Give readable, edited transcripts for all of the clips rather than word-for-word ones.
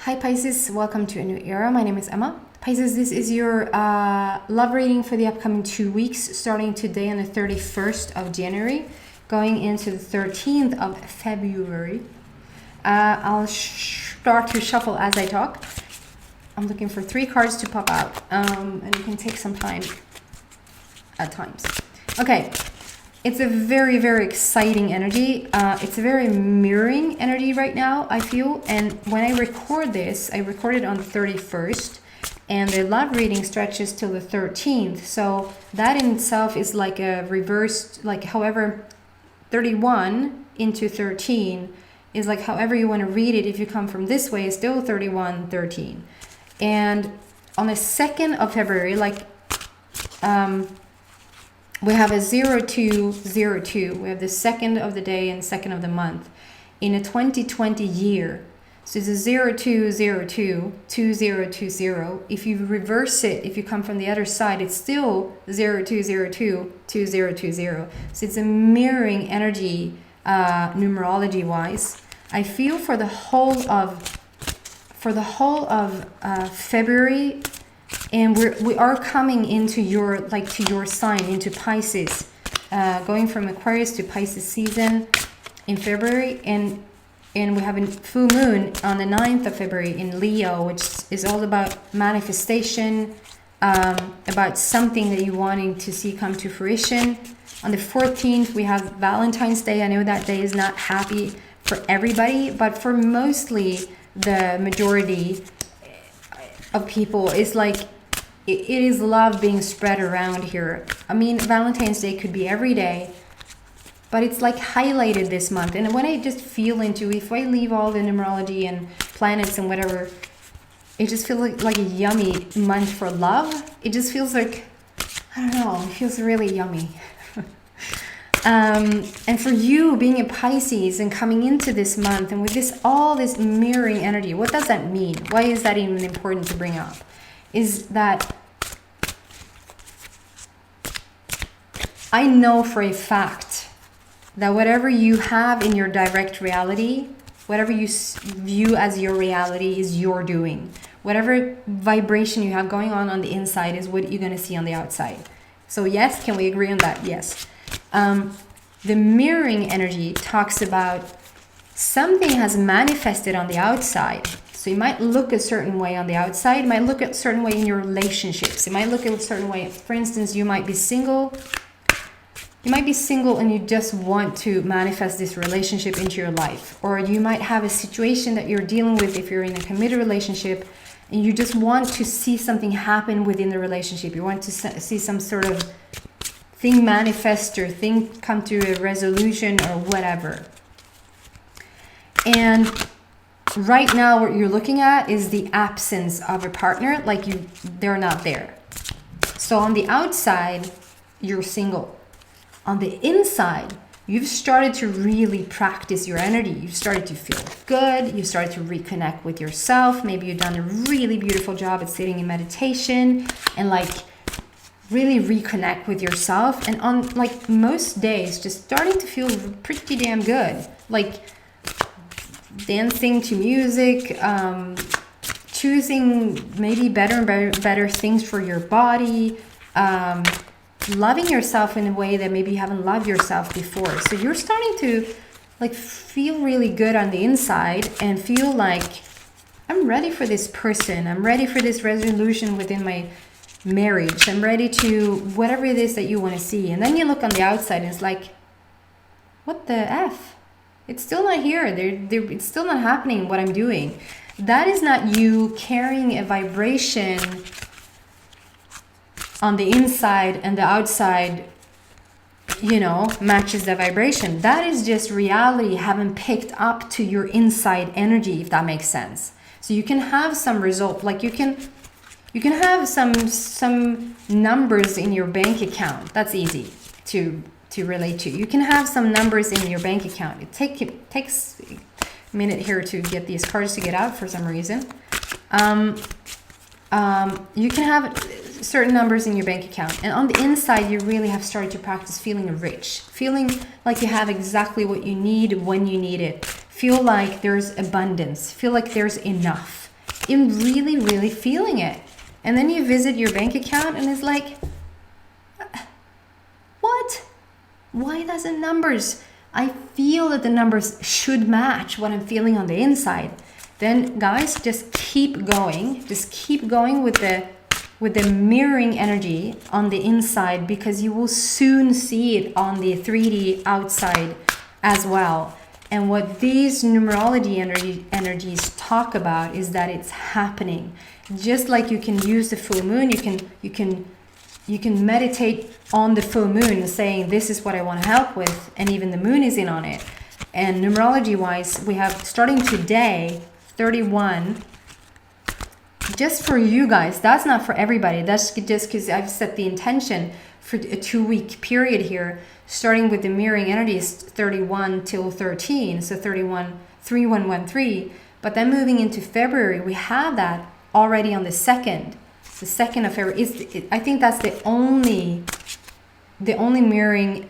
Hi Pisces, welcome to a new era. My name is Emma. Pisces, this is your love reading for the upcoming 2 weeks, starting today on the 31st of January, going into the 13th of February. I'll start to shuffle as I talk. I'm looking for 3 cards to pop out, and you can take some time at times. Okay, it's a very, very exciting energy. It's a very mirroring energy right now, I feel. And when I record this, I recorded on the 31st, and the love reading stretches till the 13th. So that in itself is like a reversed, like however 31 into 13 is like however you want to read it. If you come from this way, it's still 31, 13. And on the 2nd of February, like we have a 0202. We have the 2nd of the day and 2nd of the month in a 2020 year. So it's a 0202, 2020. If you reverse it, if you come from the other side, it's still 0202, 2020. So it's a mirroring energy, numerology wise. I feel for the whole of February. And we are coming into your, like, to your sign, into Pisces, going from Aquarius to Pisces season in February, and we have a full moon on the 9th of February in Leo, which is all about manifestation, about something that you're wanting to see come to fruition. On the 14th, we have Valentine's Day. I know that day is not happy for everybody, but for mostly the majority of people, it's like it is love being spread around here. I mean, Valentine's Day could be every day, but it's like highlighted this month. And when I just feel into, if I leave all the numerology and planets and whatever, it just feels like a yummy month for love. It just feels like, I don't know, it feels really yummy. And for you being a Pisces and coming into this month and with this, all this mirroring energy, what does that mean? Why is that even important to bring up? Is that I know for a fact that whatever you have in your direct reality, whatever you view as your reality is your doing. Whatever vibration you have going on the inside is what you're going to see on the outside. So yes, can we agree on that? Yes. The mirroring energy talks about something has manifested on the outside. So you might look a certain way on the outside. You might look a certain way in your relationships. You might look a certain way. For instance, you might be single. You might be single and you just want to manifest this relationship into your life. Or you might have a situation that you're dealing with if you're in a committed relationship and you just want to see something happen within the relationship. You want to see some sort of thing manifest or thing come to a resolution or whatever. And right now what you're looking at is the absence of a partner, like they're not there. So on the outside, you're single. On the inside, you've started to really practice your energy. You've started to feel good. You started to reconnect with yourself. Maybe you've done a really beautiful job at sitting in meditation and like really reconnect with yourself, and on like most days just starting to feel pretty damn good, like dancing to music, choosing maybe better and better things for your body, loving yourself in a way that maybe you haven't loved yourself before. So you're starting to like feel really good on the inside and feel like I'm ready for this person, I'm ready for this resolution within my marriage, I'm ready to whatever it is that you want to see. And then you look on the outside and it's like, what the F? It's still not here. It's still not happening what I'm doing. That is not you carrying a vibration on the inside and the outside, you know, matches the vibration. That is just reality having picked up to your inside energy, if that makes sense. So you can have some result, like you can have some numbers in your bank account. That's easy to relate to. You can have some numbers in your bank account. It takes a minute here to get these cards to get out for some reason. You can have certain numbers in your bank account, and on the inside you really have started to practice feeling rich, feeling like you have exactly what you need when you need it, feel like there's abundance, feel like there's enough. in really, really feeling it. And then you visit your bank account and it's like, what? Why doesn't numbers? I feel that the numbers should match what I'm feeling on the inside. Then guys, just keep going. Just keep going with the mirroring energy on the inside, because you will soon see it on the 3D outside as well. And what these numerology energies talk about is that it's happening. Just like you can use the full moon, you can meditate on the full moon saying, this is what I want to help with, and even the moon is in on it. And numerology wise, we have, starting today, 31. Just for you guys, that's not for everybody. That's just because I've set the intention for a 2-week period here, starting with the mirroring energies 31 till 13, so 3113. But then moving into February, we have that already on the 2nd of February. I think that's the only mirroring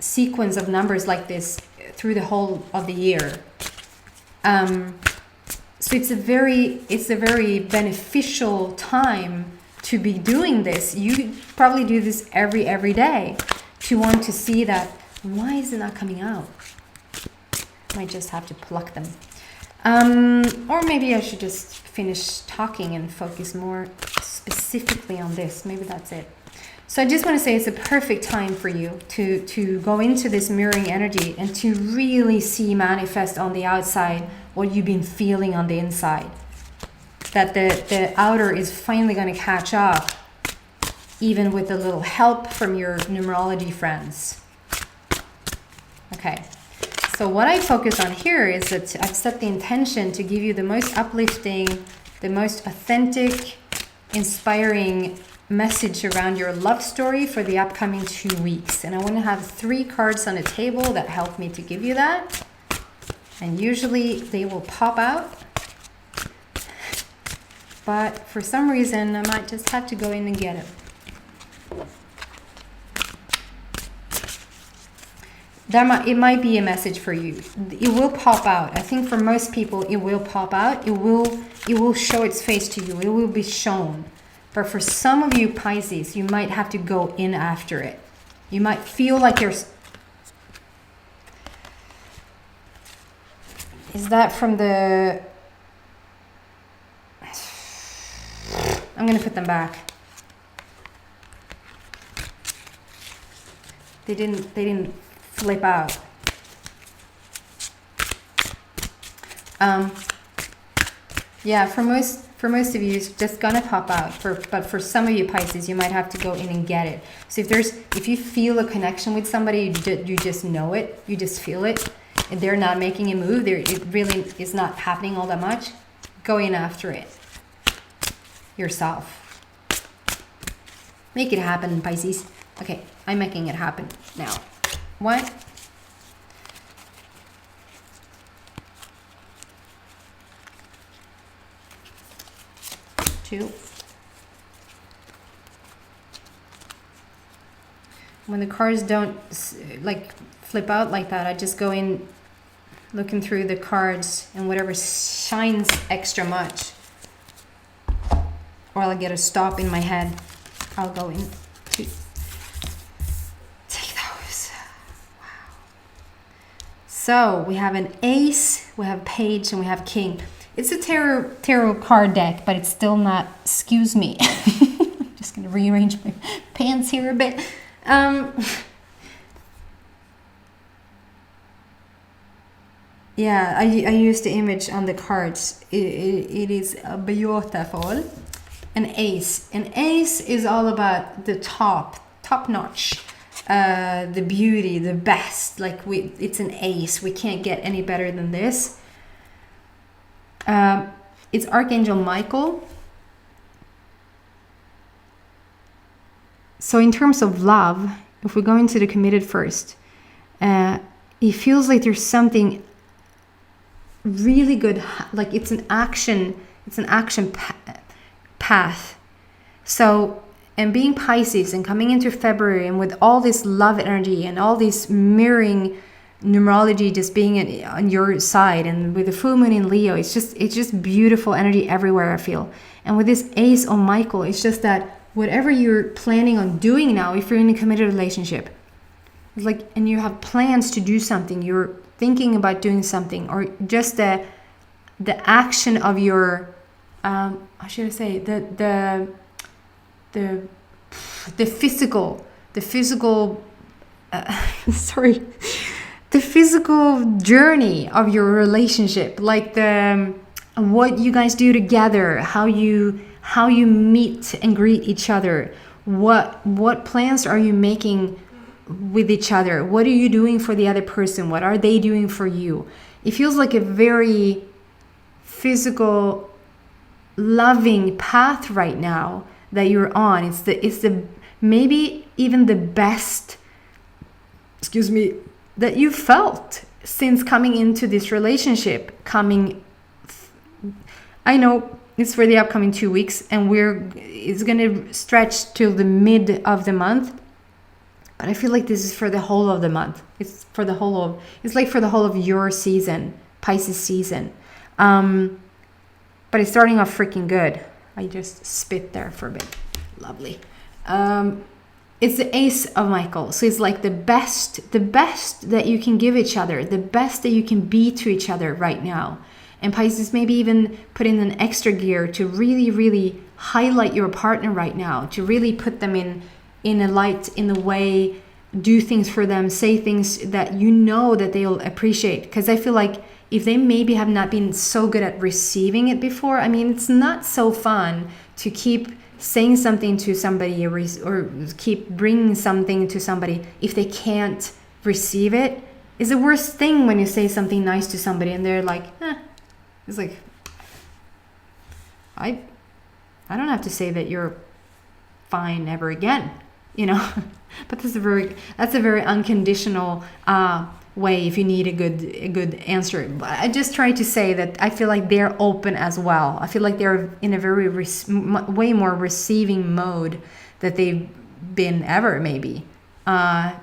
sequence of numbers like this through the whole of the year. So it's a very beneficial time to be doing this. You probably do this every day to want to see that, why is it not coming out? Might just have to pluck them. Or maybe I should just finish talking and focus more specifically on this. Maybe that's it. So I just want to say it's a perfect time for you to go into this mirroring energy and to really see manifest on the outside what you've been feeling on the inside. That the outer is finally going to catch up, even with a little help from your numerology friends. Okay, so what I focus on here is that I've set the intention to give you the most uplifting, the most authentic, inspiring message around your love story for the upcoming 2 weeks. And I want to have 3 cards on the table that help me to give you that. And usually they will pop out. But for some reason, I might just have to go in and get it. It might be a message for you. It will pop out. I think for most people, it will pop out. It will show its face to you. It will be shown. But for some of you Pisces, you might have to go in after it. You might feel like there's... Is that from the... I'm going to put them back. They didn't flip out. Yeah, for most of you, it's just gonna pop out. But for some of you Pisces, you might have to go in and get it. So if you feel a connection with somebody, you just know it, you just feel it, and they're not making a move, it really is not happening all that much, go in after it yourself. Make it happen, Pisces. Okay, I'm making it happen now. 1, 2. When the cards don't like flip out like that, I just go in looking through the cards, and whatever shines extra much, or I'll get a stop in my head, I'll go in to take those. Wow. So we have an ace, we have page, and we have king. It's a tarot card deck, but it's still not, excuse me. I'm just going to rearrange my pants here a bit. Yeah, I used the image on the cards. It is beautiful. An ace. An ace is all about the top notch, the beauty, the best. Like it's an ace. We can't get any better than this. It's Archangel Michael. So in terms of love, if we go into the committed first, it feels like there's something really good, like it's an action path. So, and being Pisces and coming into February and with all this love energy and all these mirroring numerology just being on your side, and with the full moon in Leo, it's just beautiful energy everywhere, I feel. And with this Ace of Michael, it's just that whatever you're planning on doing now, if you're in a committed relationship, it's like, and you have plans to do something, you're thinking about doing something, or just the action of your how should I say, the physical sorry, the physical journey of your relationship, like the what you guys do together, how you meet and greet each other, what plans are you making with each other, what are you doing for the other person, what are they doing for you. It feels like a very physical, loving path right now that you're on. It's the maybe even the best, that you felt since coming into this relationship. I know it's for the upcoming 2 weeks, and it's gonna stretch till the mid of the month, but I feel like this is for the whole of the month. It's like for the whole of your season, Pisces season. But it's starting off freaking good. I just spit there for a bit. Lovely. It's the Ace of Michael. So it's like the best that you can give each other, the best that you can be to each other right now. And Pisces, maybe even put in an extra gear to really, really highlight your partner right now, to really put them in a light, in a way, do things for them, say things that you know that they'll appreciate. Because I feel like if they maybe have not been so good at receiving it before, I mean, it's not so fun to keep saying something to somebody or keep bringing something to somebody if they can't receive it. It's the worst thing when you say something nice to somebody and they're like, it's like, I don't have to say that you're fine ever again, you know. But that's a very unconditional way if you need a good answer. But I just try to say that I feel like they're open as well. I feel like they're in a very way more receiving mode that they've been ever, maybe.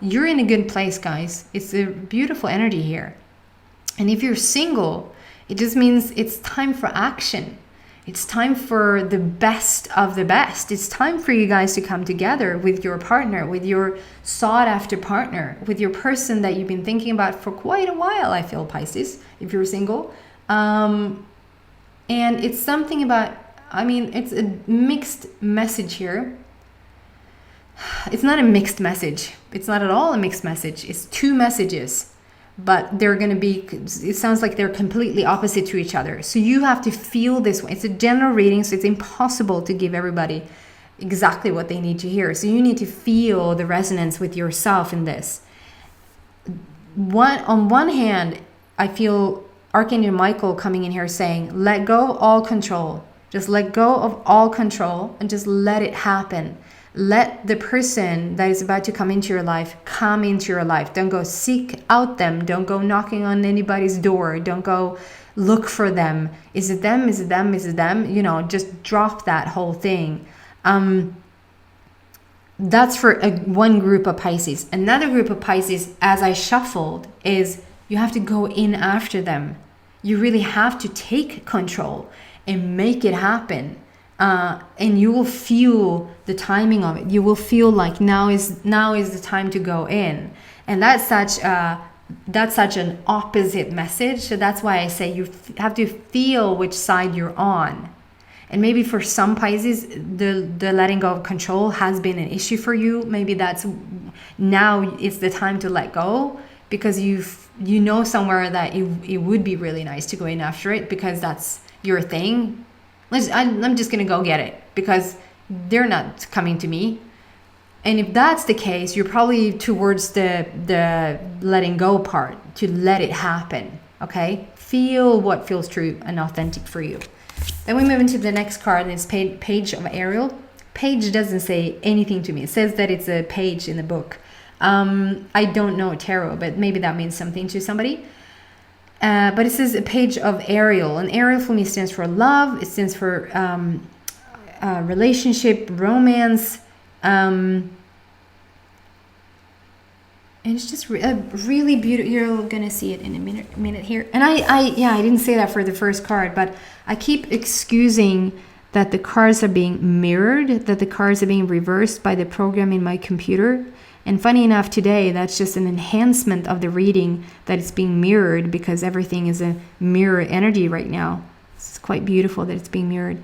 You're in a good place, guys. It's a beautiful energy here. And if you're single, it just means it's time for action. It's time for the best of the best. It's time for you guys to come together with your partner, with your sought after partner, with your person that you've been thinking about for quite a while, I feel, Pisces, if you're single. And it's something about, I mean, it's a mixed message here. It's not a mixed message. It's not at all a mixed message. It's two messages. But they're going to be, it sounds like they're completely opposite to each other. So you have to feel this way. It's a general reading, so it's impossible to give everybody exactly what they need to hear. So you need to feel the resonance with yourself in this. On one hand, I feel Archangel Michael coming in here saying, let go of all control. Just let go of all control and just let it happen. Let the person that is about to come into your life come into your life. Don't go seek out them. Don't go knocking on anybody's door. Don't go look for them. Is it them? Is it them? Is it them? You know, just drop that whole thing. That's for one group of Pisces. Another group of Pisces, as I shuffled, is you have to go in after them. You really have to take control and make it happen. And you will feel the timing of it. You will feel like now is the time to go in, and that's such an opposite message. So that's why I say you have to feel which side you're on. And maybe for some Pisces, the letting go of control has been an issue for you. Maybe now it's the time to let go, because you know somewhere that it would be really nice to go in after it, because that's your thing. I'm just going to go get it because they're not coming to me. And if that's the case, you're probably towards the letting go part, to let it happen. Okay? Feel what feels true and authentic for you. Then we move into the next card, and it's Page of Ariel. Page doesn't say anything to me. It says that it's a page in the book. I don't know tarot, but maybe that means something to somebody. But it says a Page of Ariel, and Ariel for me stands for love. It stands for relationship, romance. And it's just really beautiful. You're gonna see it in a minute here. And I didn't say that for the first card, but I keep excusing that the cards are being mirrored, that the cards are being reversed by the program in my computer. And funny enough, today, that's just an enhancement of the reading, that it's being mirrored, because everything is a mirror energy right now. It's quite beautiful that it's being mirrored.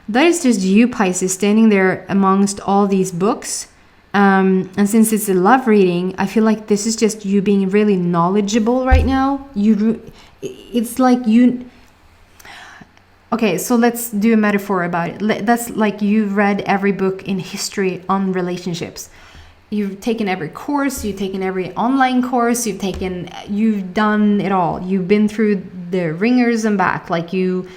That is just you, Pisces, standing there amongst all these books. And since it's a love reading, I feel like this is just you being really knowledgeable right now. It's like you... Okay, so let's do a metaphor about it. That's like you've read every book in history on relationships. You've taken every course, you've taken every online course, you've done it all. You've been through the ringers and back. Like you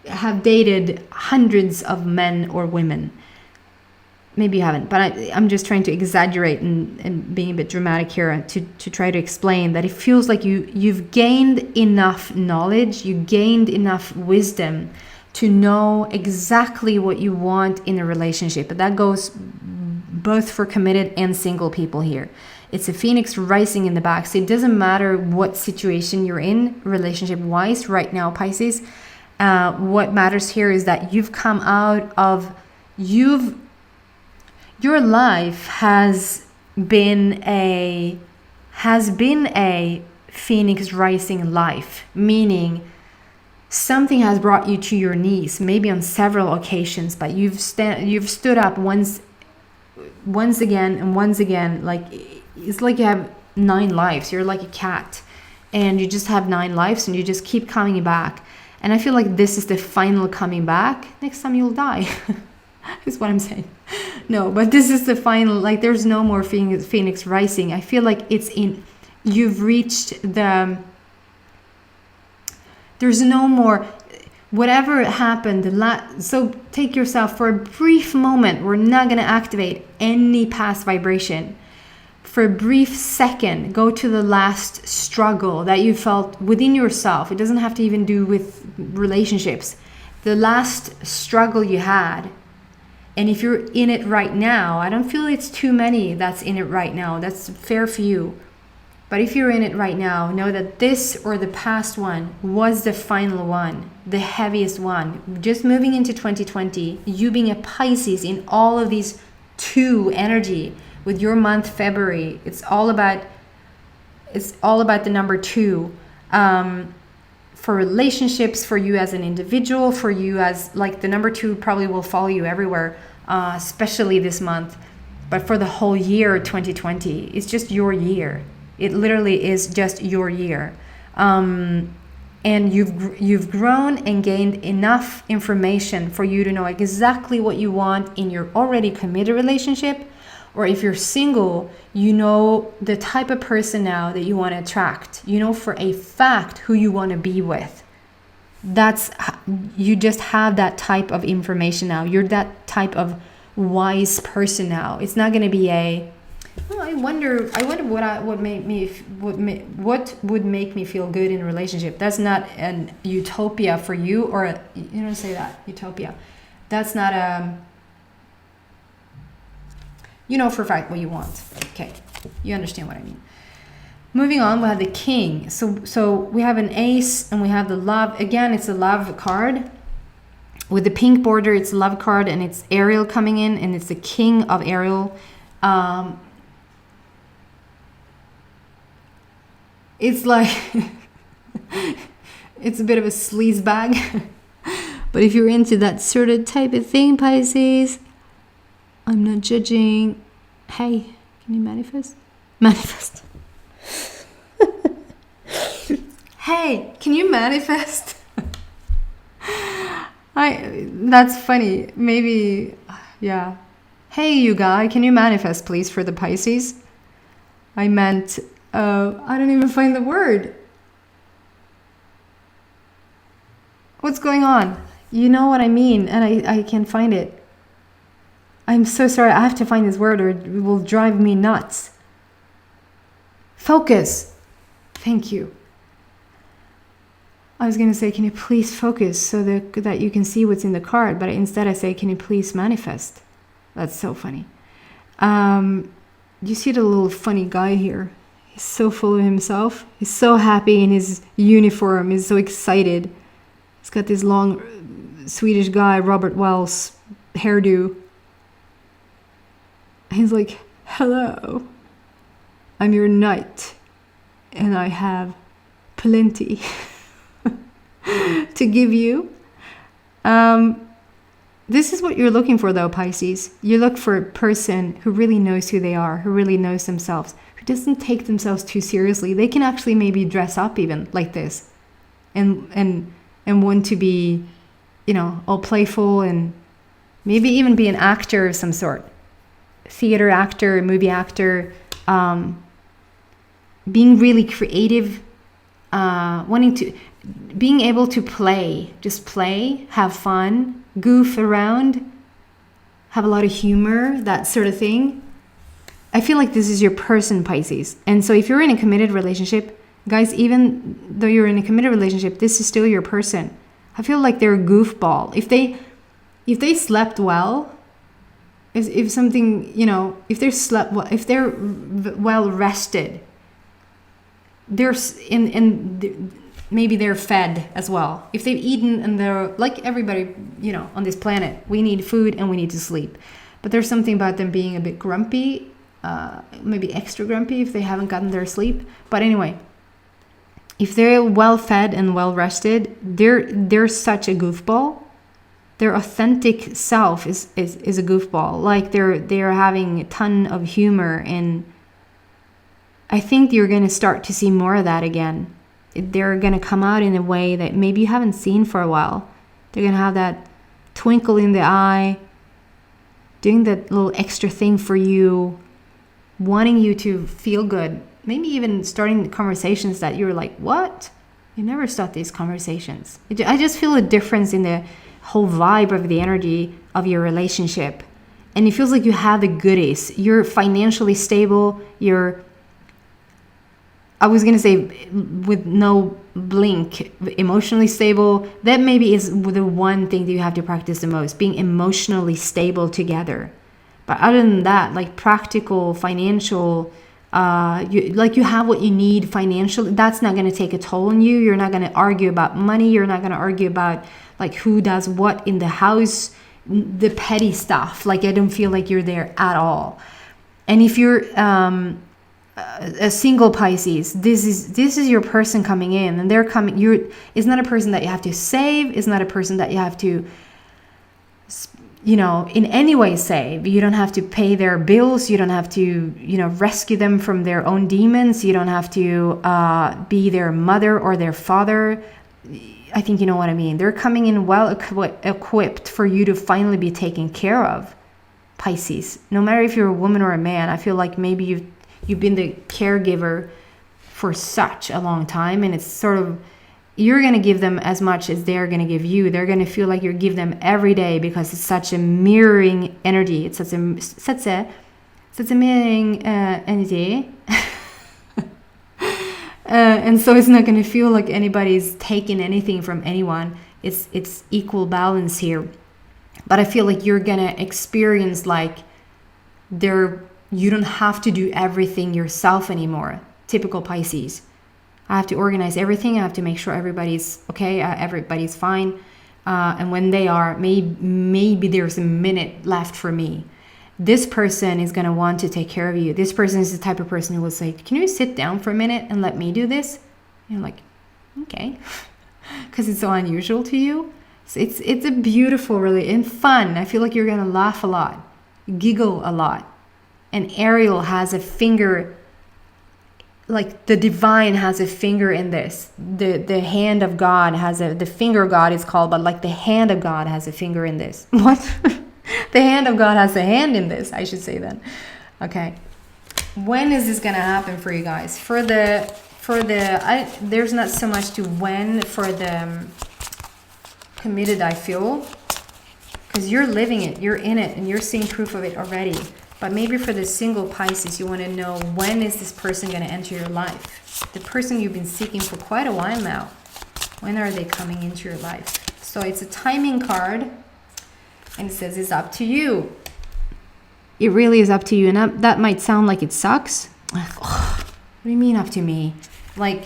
have dated hundreds of men or women. Maybe you haven't, but I'm just trying to exaggerate and being a bit dramatic here to try to explain that it feels like you've gained enough knowledge, you gained enough wisdom to know exactly what you want in a relationship. But that goes both for committed and single people here. It's a phoenix rising in the back, so it doesn't matter what situation you're in relationship-wise right now, Pisces. What matters here is that you've come out of... Your life has been a phoenix rising life, meaning something has brought you to your knees, maybe on several occasions, but you've stood up once again. Like it's like you have 9 lives. You're like a cat, and you just have 9 lives, and you just keep coming back. And I feel like this is the final coming back. Next time you'll die. Is what I'm saying. No, but this is the final. Like there's no more phoenix rising. I feel like you've reached the... There's no more... Whatever happened, so take yourself for a brief moment. We're not going to activate any past vibration. For a brief second, go to the last struggle that you felt within yourself. It doesn't have to even do with relationships. The last struggle you had. And if you're in it right now, I don't feel it's too many that's in it right now. That's a fair few. But if you're in it right now, know that this or the past one was the final one, the heaviest one. Just moving into 2020, you being a Pisces in all of these 2 energy with your month February, it's all about the number 2. For relationships, for you as an individual, for you as like the number 2 probably will follow you everywhere, especially this month. But for the whole year 2020, it's just your year. It literally is just your year. And you've grown and gained enough information for you to know exactly what you want in your already committed relationship. Or if you're single, you know the type of person now that you want to attract. You know for a fact who you want to be with. You just have that type of information now. You're that type of wise person now. It's not going to be I wonder what would make me feel good in a relationship. That's not an utopia for you, or you don't say that, utopia. That's not you know for a fact what you want. Okay, you understand what I mean. Moving on, we have the king. So we have an ace and we have the love. Again, it's a love card. With the pink border, it's a love card, and it's Ariel coming in, and it's the king of Ariel. It's like it's a bit of a sleaze bag. But if you're into that sort of type of thing, Pisces, I'm not judging. Hey, can you manifest? Manifest. Hey, can you manifest? That's funny. Maybe, yeah. Hey, you guy, can you manifest, please, for the Pisces? I meant, I don't even find the word. What's going on? You know what I mean, and I can't find it. I'm so sorry. I have to find this word or it will drive me nuts. Focus. Thank you. I was going to say, can you please focus so that you can see what's in the card? But instead I say, can you please manifest? That's so funny. You see the little funny guy here. He's so full of himself. He's so happy in his uniform. He's so excited. He's got this long Swedish guy, Robert Wells hairdo. He's like, hello, I'm your knight, and I have plenty to give you. This is what you're looking for, though, Pisces. You look for a person who really knows who they are, who really knows themselves, who doesn't take themselves too seriously. They can actually maybe dress up even like this, and want to be, all playful, and maybe even be an actor of some sort, theater actor, movie actor, being really creative, being able to just play, have fun, goof around, have a lot of humor, that sort of thing. I feel like this is your person, Pisces. And so if you're in a committed relationship, guys, even though you're in a committed relationship, this is still your person. I feel like they're a goofball. If they slept well, if something, if they're slept well, if they're well rested, maybe they're fed as well. If they've eaten, and they're like everybody, on this planet, we need food and we need to sleep. But there's something about them being a bit grumpy, maybe extra grumpy if they haven't gotten their sleep. But anyway, if they're well fed and well rested, they're such a goofball. Their authentic self is a goofball. Like they're having a ton of humor, and I think you're going to start to see more of that again. They're going to come out in a way that maybe you haven't seen for a while. They're going to have that twinkle in the eye, doing that little extra thing for you, wanting you to feel good. Maybe even starting conversations that you're like, what? You never start these conversations. I just feel a difference in the whole vibe of the energy of your relationship. And it feels like you have the goodies. You're financially stable. I was going to say with no blink, emotionally stable. That maybe is the one thing that you have to practice the most, being emotionally stable together. But other than that, like practical, financial, you have what you need financially. That's not going to take a toll on you. You're not going to argue about money. You're not going to argue about like who does what in the house, the petty stuff. Like I don't feel like you're there at all. And if you're a single Pisces, this is your person coming in, and they're coming. It's not a person that you have to save. It's not a person that you have to, in any way save. You don't have to pay their bills. You don't have to, rescue them from their own demons. You don't have to be their mother or their father. I think you know what I mean. They're coming in well equipped for you to finally be taken care of, Pisces. No matter if you're a woman or a man, I feel like maybe you've been the caregiver for such a long time, and it's sort of, you're going to give them as much as they're going to give you. They're going to feel like you give them every day because it's such a mirroring energy. It's such a mirroring energy. And so it's not going to feel like anybody's taking anything from anyone. It's equal balance here. But I feel like you're going to experience like you don't have to do everything yourself anymore. Typical Pisces. I have to organize everything. I have to make sure everybody's okay, everybody's fine. And when they are, maybe there's a minute left for me. This person is going to want to take care of you. This person is the type of person who will say, can you sit down for a minute and let me do this? And you're like, okay. Because it's so unusual to you. So it's a beautiful, really, and fun. I feel like you're going to laugh a lot, giggle a lot. And Ariel has a finger, like the divine has a finger in this. The hand of God has the finger God is called, but like the hand of God has a finger in this. What? The hand of God has a hand in this, I should say then. Okay. When is this going to happen for you guys? There's not so much to when for the committed, I feel. Because you're living it, you're in it, and you're seeing proof of it already. But maybe for the single Pisces, you want to know, when is this person going to enter your life? The person you've been seeking for quite a while now. When are they coming into your life? So it's a timing card. And it says it's up to you. it really is up to you. And that might sound like it sucks. Like, oh, what do you mean up to me? Like,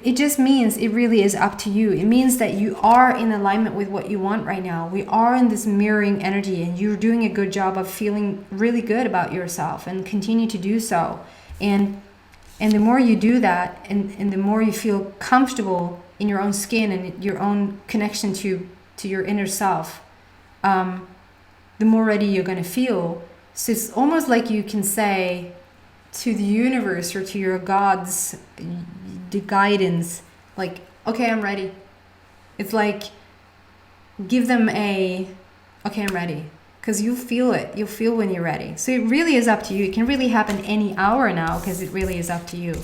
it just means it really is up to you. It means that you are in alignment with what you want right now. We are in this mirroring energy, and you're doing a good job of feeling really good about yourself, and continue to do so. And the more you do that, and the more you feel comfortable in your own skin and your own connection to your inner self, the more ready you're going to feel. So it's almost like you can say to the universe or to your gods, the guidance, like, okay, I'm ready. It's like, give them okay, I'm ready. Because you'll feel it. You'll feel when you're ready. So it really is up to you. It can really happen any hour now, because it really is up to you.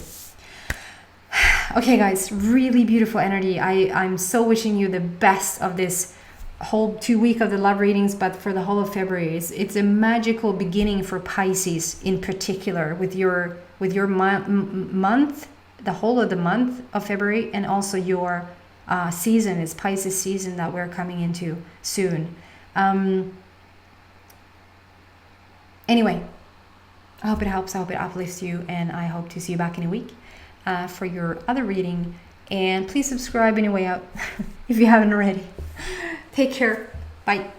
Okay, guys, really beautiful energy. I'm so wishing you the best of this whole 2 week of the love readings, but for the whole of February. It's a magical beginning for Pisces in particular, with your month, the whole of the month of February, and also your season. It's Pisces season that we're coming into soon. Anyway, I hope it helps. I hope it uplifts you, and I hope to see you back in a week for your other reading. And please subscribe on your way out if you haven't already. Take care. Bye.